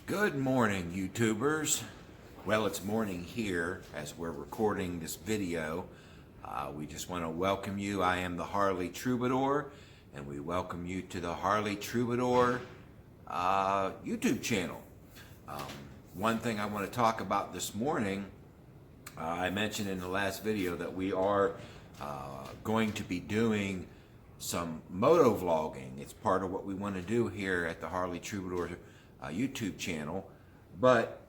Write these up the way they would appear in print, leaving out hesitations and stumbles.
Good morning, YouTubers. Well, it's morning here as we're recording this video. We just want to welcome you. I am the Harley Troubadour, and we welcome you to the Harley Troubadour YouTube channel. One thing I want to talk about this morning, I mentioned in the last video that we are going to be doing some moto vlogging. It's part of what we want to do here at the Harley Troubadour YouTube channel, but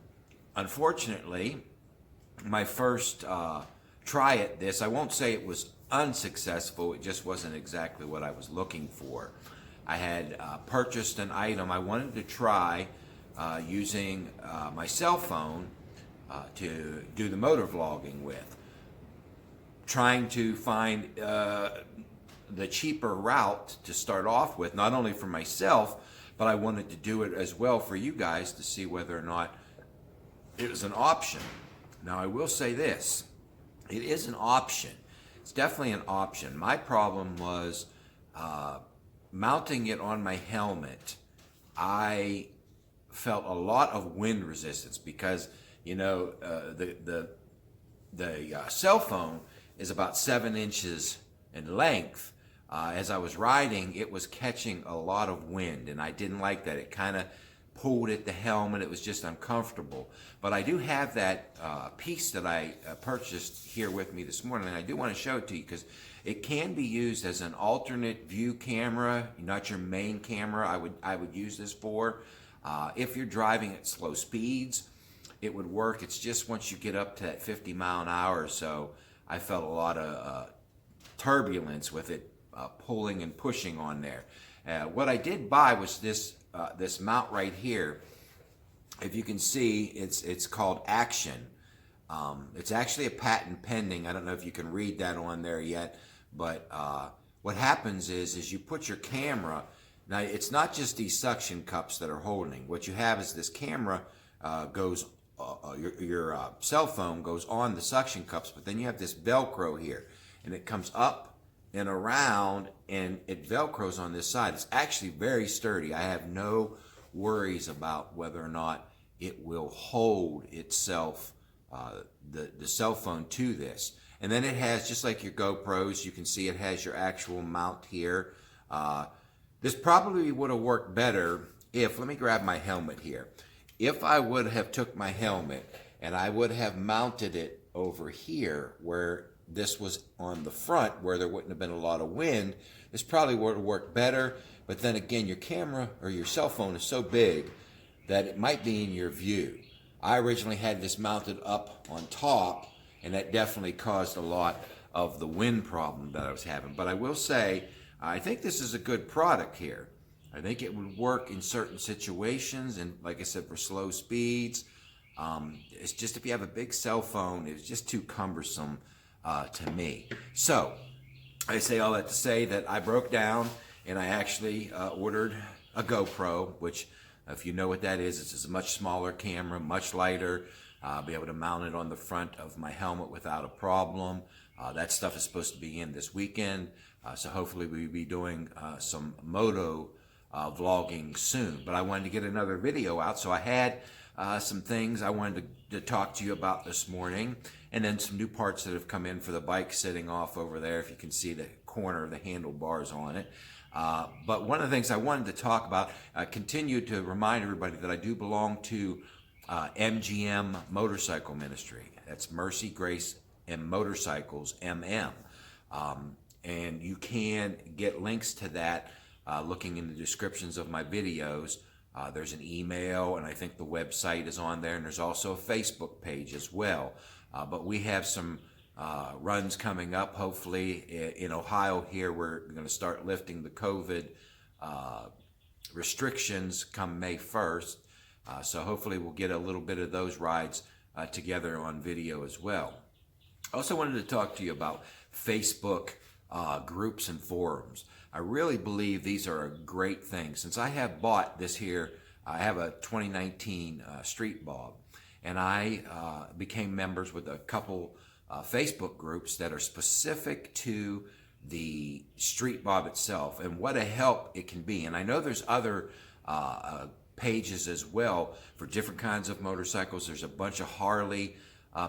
unfortunately my first try at this, I won't say it was unsuccessful, it just wasn't exactly what I was looking for. I had purchased an item I wanted to try using my cell phone to do the motor vlogging with, trying to find the cheaper route to start off with, not only for myself, but I wanted to do it as well for you guys to see whether or not it was an option. Now, I will say this, it is an option. It's definitely an option. My problem was mounting it on my helmet. I felt a lot of wind resistance because, you know, the cell phone is about 7 inches in length. As I was riding, it was catching a lot of wind, and I didn't like that. It kind of pulled at the helmet. It was just uncomfortable. But I do have that piece that I purchased here with me this morning, and I do want to show it to you because it can be used as an alternate view camera, not your main camera. I would use this for. If you're driving at slow speeds, it would work. It's just once you get up to that 50 mile an hour or so, I felt a lot of turbulence with it pulling and pushing on there. What I did buy was this mount right here. If you can see, it's called Action. It's actually a patent pending. I don't know if you can read that on there yet, but what happens is you put your camera. Now, it's not just these suction cups that are holding. What you have is this camera goes, your cell phone goes on the suction cups, but then you have this Velcro here, and it comes up and around, and it Velcros on this side. It's actually very sturdy. I have no worries about whether or not it will hold itself, the cell phone, to this. And then it has, just like your GoPros, you can see it has your actual mount here. This probably would have worked better if, let me grab my helmet here. If I would have took my helmet and I would have mounted it over here where this was on the front, where there wouldn't have been a lot of wind, this probably would have worked better. But then again, your camera or your cell phone is so big that it might be in your view. I originally had this mounted up on top, and that definitely caused a lot of the wind problem that I was having. But I will say, I think this is a good product here. I think it would work in certain situations, and like I said, for slow speeds. It's just if you have a big cell phone, it's just too cumbersome to me. So I say all that to say that I broke down and I actually ordered a GoPro, which, if you know what that is, it's just a much smaller camera, much lighter. I'll be able to mount it on the front of my helmet without a problem. That stuff is supposed to be in this weekend, so hopefully we'll be doing some moto vlogging soon. But I wanted to get another video out, so I had some things I wanted to talk to you about this morning, and then some new parts that have come in for the bike sitting off over there, if you can see the corner of the handlebars on it. But one of the things I wanted to talk about, I continue to remind everybody that I do belong to MGM Motorcycle Ministry. That's Mercy, Grace, and Motorcycles, MM. And you can get links to that looking in the descriptions of my videos. There's an email, and I think the website is on there, and there's also a Facebook page as well. But we have some runs coming up, hopefully in Ohio here. We're going to start lifting the COVID restrictions come May 1st. So hopefully we'll get a little bit of those rides together on video as well. I also wanted to talk to you about Facebook groups and forums. I really believe these are a great thing. Since I have bought this here, I have a 2019 Street Bob, and I became members with a couple Facebook groups that are specific to the Street Bob itself and what a help it can be. And I know there's other pages as well for different kinds of motorcycles. There's a bunch of Harley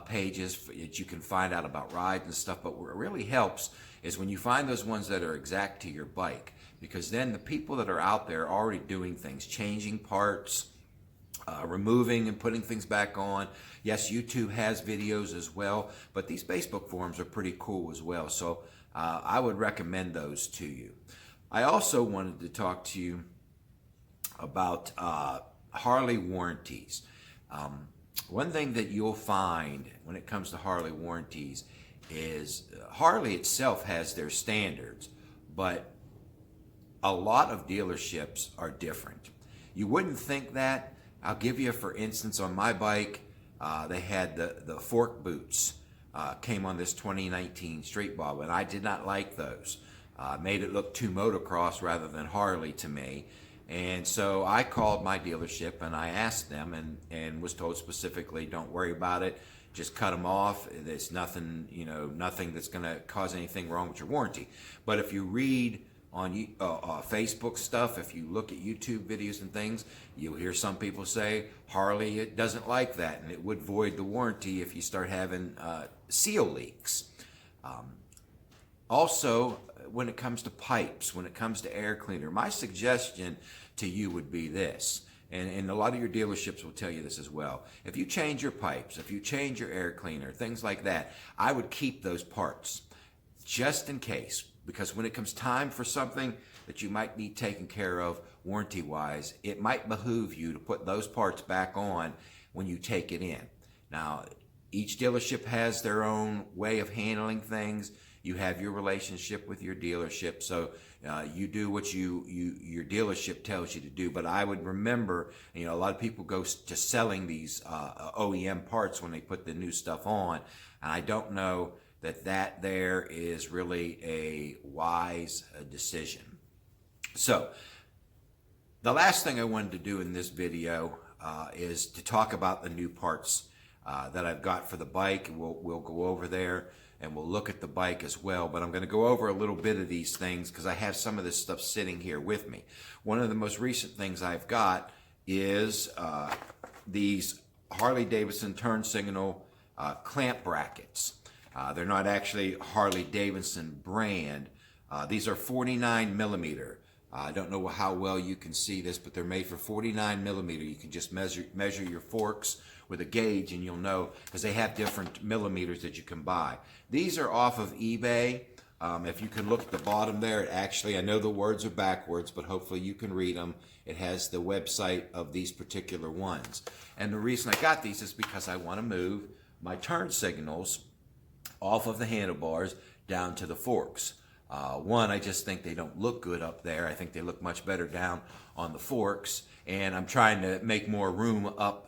pages that you can find out about rides and stuff, but what really helps is when you find those ones that are exact to your bike, because then the people that are out there are already doing things, changing parts, removing and putting things back on. Yes, YouTube has videos as well, but these Facebook forums are pretty cool as well, so I would recommend those to you. I also wanted to talk to you about Harley warranties. One thing that you'll find when it comes to Harley warranties is Harley itself has their standards, but a lot of dealerships are different. You wouldn't think that. I'll give you, for instance, on my bike, they had the fork boots came on this 2019 Street Bob, and I did not like those. Made it look too motocross rather than Harley to me. And so I called my dealership and I asked them, and was told specifically, don't worry about it, just cut them off. There's nothing, nothing that's going to cause anything wrong with your warranty. But if you read on Facebook stuff, if you look at YouTube videos and things, you'll hear some people say Harley, it doesn't like that, and it would void the warranty if you start having seal leaks. Also, when it comes to pipes, when it comes to air cleaner, my suggestion to you would be this, and a lot of your dealerships will tell you this as well. If you change your pipes, if you change your air cleaner, things like that, I would keep those parts just in case, because when it comes time for something that you might need taken care of warranty-wise, it might behoove you to put those parts back on when you take it in. Now, each dealership has their own way of handling things. You have your relationship with your dealership, so you do what your dealership tells you to do. But I would remember, a lot of people go to selling these OEM parts when they put the new stuff on, and I don't know that there is really a wise decision. So the last thing I wanted to do in this video is to talk about the new parts that I've got for the bike. We'll go over there and we'll look at the bike as well, but I'm going to go over a little bit of these things because I have some of this stuff sitting here with me. One of the most recent things I've got is these Harley-Davidson turn signal clamp brackets. They're not actually Harley-Davidson brand. These are 49 millimeter. I don't know how well you can see this, but they're made for 49 millimeter. You can just measure your forks with a gauge and you'll know, because they have different millimeters that you can buy. These are off of eBay. If you can look at the bottom there, it actually, I know the words are backwards, but hopefully you can read them. It has the website of these particular ones. And the reason I got these is because I want to move my turn signals off of the handlebars down to the forks. One, I just think they don't look good up there. I think they look much better down on the forks, and I'm trying to make more room up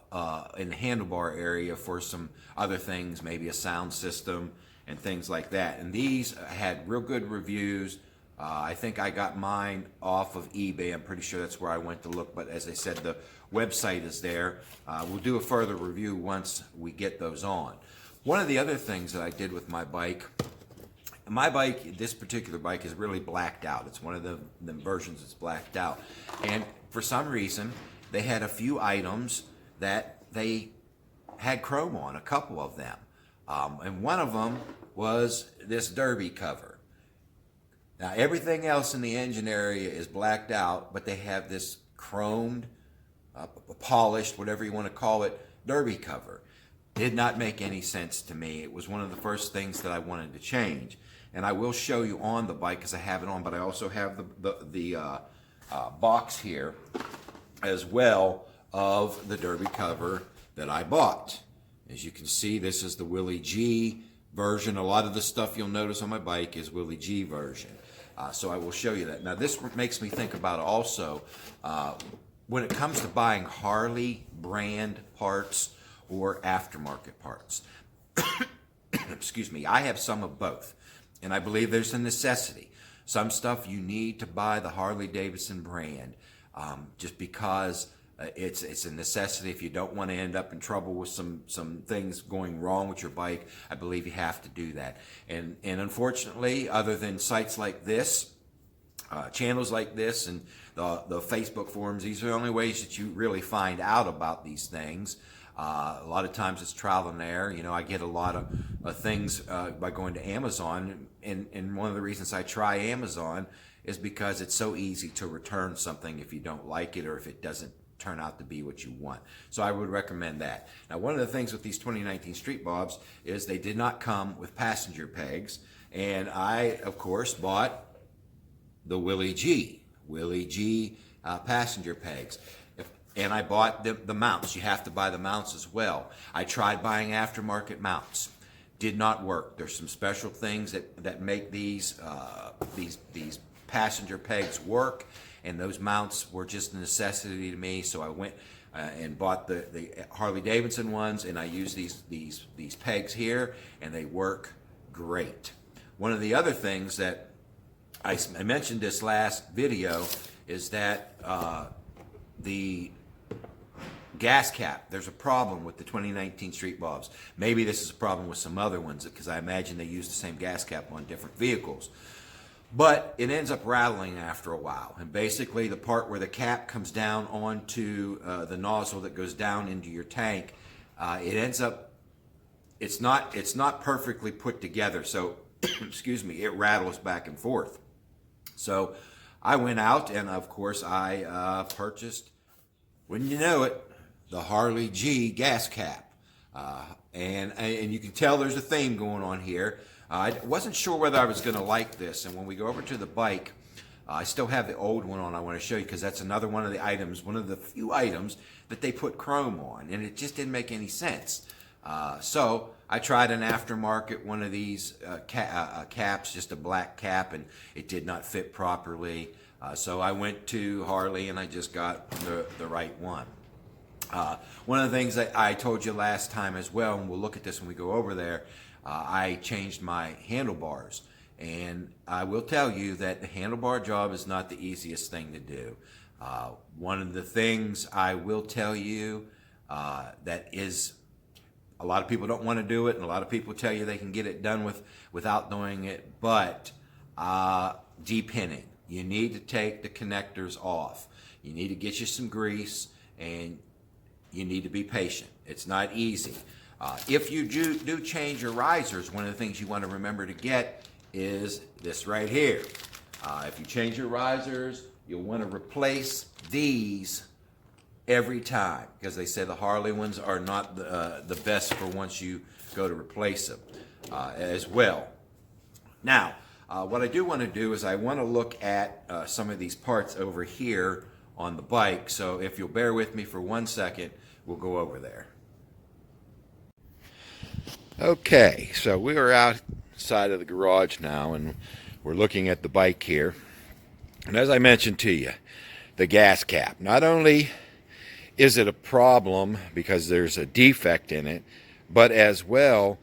in the handlebar area for some other things, maybe a sound system and things like that. And these had real good reviews. I think I got mine off of eBay. I'm pretty sure that's where I went to look, but as I said, the website is there. We'll do a further review once we get those on. One of the other things that I did with my bike, this particular bike is really blacked out. It's one of the versions that's blacked out. And for some reason, they had a few items that they had chrome on, a couple of them. And one of them was this derby cover. Now, everything else in the engine area is blacked out, but they have this chromed, polished, whatever you want to call it, derby cover. Did not make any sense to me. It was one of the first things that I wanted to change. And I will show you on the bike because I have it on, but I also have the box here as well of the derby cover that I bought. As you can see, this is the Willie G version. A lot of the stuff you'll notice on my bike is Willie G version. So I will show you that. Now this makes me think about also when it comes to buying Harley brand parts or aftermarket parts. Excuse me, I have some of both, and I believe there's a necessity. Some stuff you need to buy the Harley-Davidson brand just because it's a necessity. If you don't want to end up in trouble with some things going wrong with your bike, I believe you have to do that. And unfortunately, other than sites like this, channels like this and the Facebook forums. These are the only ways that you really find out about these things. A lot of times it's trial and error. You know, I get a lot of things by going to Amazon, and one of the reasons I try Amazon is because it's so easy to return something if you don't like it or if it doesn't turn out to be what you want. So I would recommend that. Now, one of the things with these 2019 Street Bobs is they did not come with passenger pegs, and I, of course, bought the Willie G passenger pegs. And I bought the mounts. You have to buy the mounts as well. I tried buying aftermarket mounts. Did not work. There's some special things that make these passenger pegs work, and those mounts were just a necessity to me. So I went and bought the Harley Davidson ones, and I use these pegs here, and they work great. One of the other things that I mentioned this last video is that the gas cap, there's a problem with the 2019 Street Bobs. Maybe this is a problem with some other ones because I imagine they use the same gas cap on different vehicles. But it ends up rattling after a while. And basically the part where the cap comes down onto the nozzle that goes down into your tank, it ends up, it's not perfectly put together. So, excuse me, it rattles back and forth. So I went out and of course I purchased, wouldn't you know it, the Harley G gas cap. And you can tell there's a theme going on here. I wasn't sure whether I was going to like this, and when we go over to the bike, I still have the old one on I want to show you because that's another one of the items, one of the few items that they put chrome on, and it just didn't make any sense. So I tried an aftermarket one of these caps, just a black cap, and it did not fit properly. So I went to Harley and I just got the right one. One of the things that I told you last time as well, and we'll look at this when we go over there, I changed my handlebars. And I will tell you that the handlebar job is not the easiest thing to do. One of the things I will tell you that is, a lot of people don't want to do it, and a lot of people tell you they can get it done without doing it, but depinning. You need to take the connectors off. You need to get you some grease, and you need to be patient. It's not easy. If you do change your risers, one of the things you want to remember to get is this right here. If you change your risers, you'll want to replace these every time because they say the Harley ones are not the best for once you go to replace them as well. Now, what I do want to do is I want to look at some of these parts over here on the bike. So if you'll bear with me for 1 second, we'll go over there. Okay, so we are outside of the garage now and we're looking at the bike here. And as I mentioned to you, the gas cap. Not only is it a problem because there's a defect in it, but as well,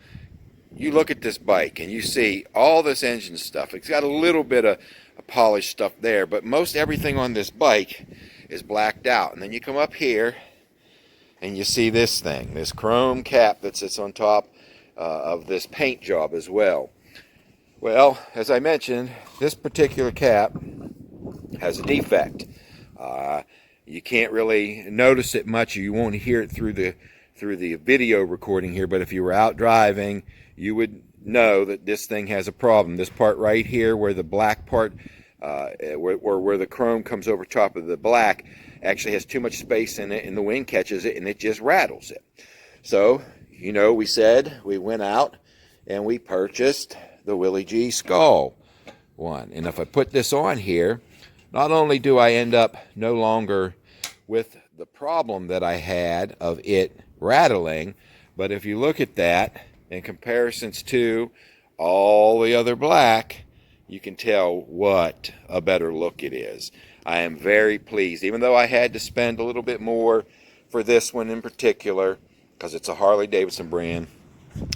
you look at this bike and you see all this engine stuff. It's got a little bit of polished stuff there, but most everything on this bike is blacked out. And then you come up here and you see this thing, this chrome cap that sits on top of this paint job as well. Well, as I mentioned, this particular cap has a defect. You can't really notice it much. You won't hear it through the video recording here, but if you were out driving, you would know that this thing has a problem. This part right here, where the black part, where the chrome comes over top of the black, actually has too much space in it, and the wind catches it, and it just rattles it. So, you know, we said we went out and we purchased the Willie G Skull one. And if I put this on here, not only do I end up no longer with the problem that I had of it rattling, but if you look at that in comparisons to all the other black, you can tell what a better look it is. I am very pleased, even though I had to spend a little bit more for this one in particular, because it's a Harley Davidson brand.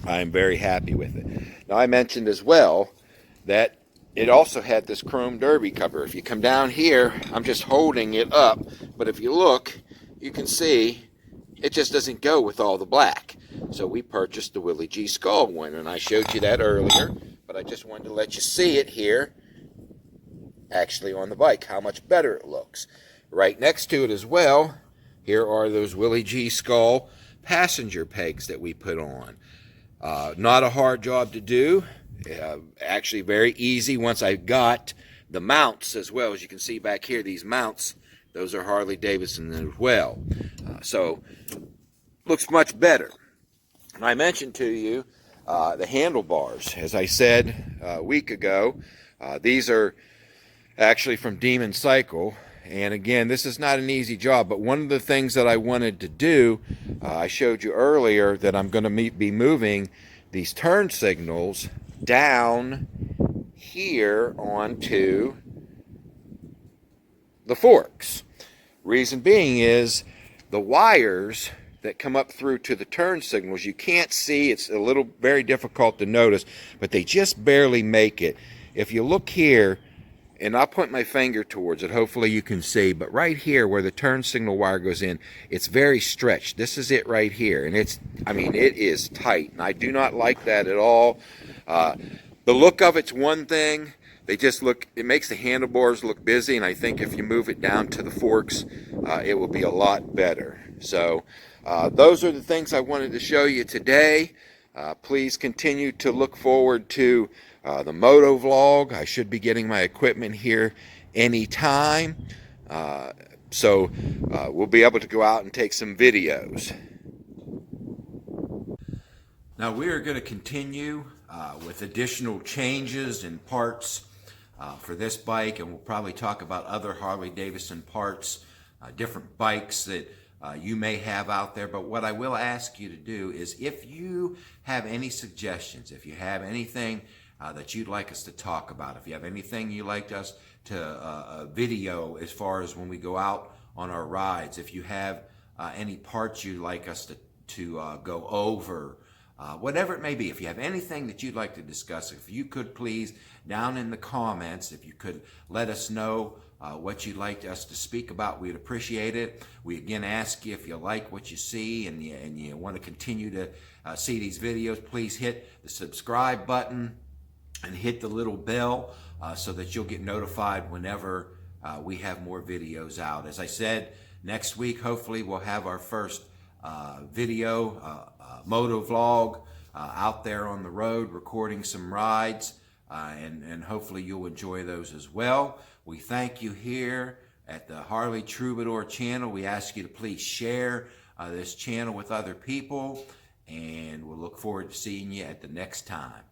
I am very happy with it. Now, I mentioned as well that it also had this chrome derby cover. If you come down here, I'm just holding it up, but if you look, you can see it just doesn't go with all the black. So we purchased the Willie G Skull one, and I showed you that earlier, but I just wanted to let you see it here actually on the bike, how much better it looks. Right next to it as well, here are those Willie G Skull passenger pegs that we put on. Not a hard job to do. Actually very easy once I got the mounts as well. As you can see back here, these mounts, those are Harley Davidson as well. So looks much better. And I mentioned to you the handlebars. As I said a week ago, these are actually from Demon Cycle. And again, this is not an easy job, but one of the things that I wanted to do, I showed you earlier that I'm going to be moving these turn signals down here onto the forks. Reason being is the wires that come up through to the turn signals, you can't see, it's a little very difficult to notice, but they just barely make it. If you look here, and I'll point my finger towards it, hopefully you can see, but right here where the turn signal wire goes in, it's very stretched. This is it right here, and it is tight, and I do not like that at all. The look of it's one thing. It makes the handlebars look busy, and I think if you move it down to the forks, it will be a lot better. So those are the things I wanted to show you today. Please continue to look forward to the moto vlog. I should be getting my equipment here anytime. So we'll be able to go out and take some videos. Now we are going to continue with additional changes and parts for this bike, and we'll probably talk about other Harley Davidson parts, different bikes that you may have out there. But what I will ask you to do is, if you have any suggestions, if you have anything that you'd like us to talk about, if you have anything you'd like us to video as far as when we go out on our rides, if you have any parts you'd like us to go over, whatever it may be, if you have anything that you'd like to discuss, if you could please, down in the comments, if you could let us know what you'd like us to speak about, we'd appreciate it. We again ask you, if you like what you see and you want to continue to see these videos, please hit the subscribe button and hit the little bell so that you'll get notified whenever we have more videos out. As I said, next week hopefully we'll have our first video moto vlog out there on the road, recording some rides, and hopefully you'll enjoy those as well. We thank you here at the Harley Troubadour channel. We ask you to please share this channel with other people, and we'll look forward to seeing you at the next time.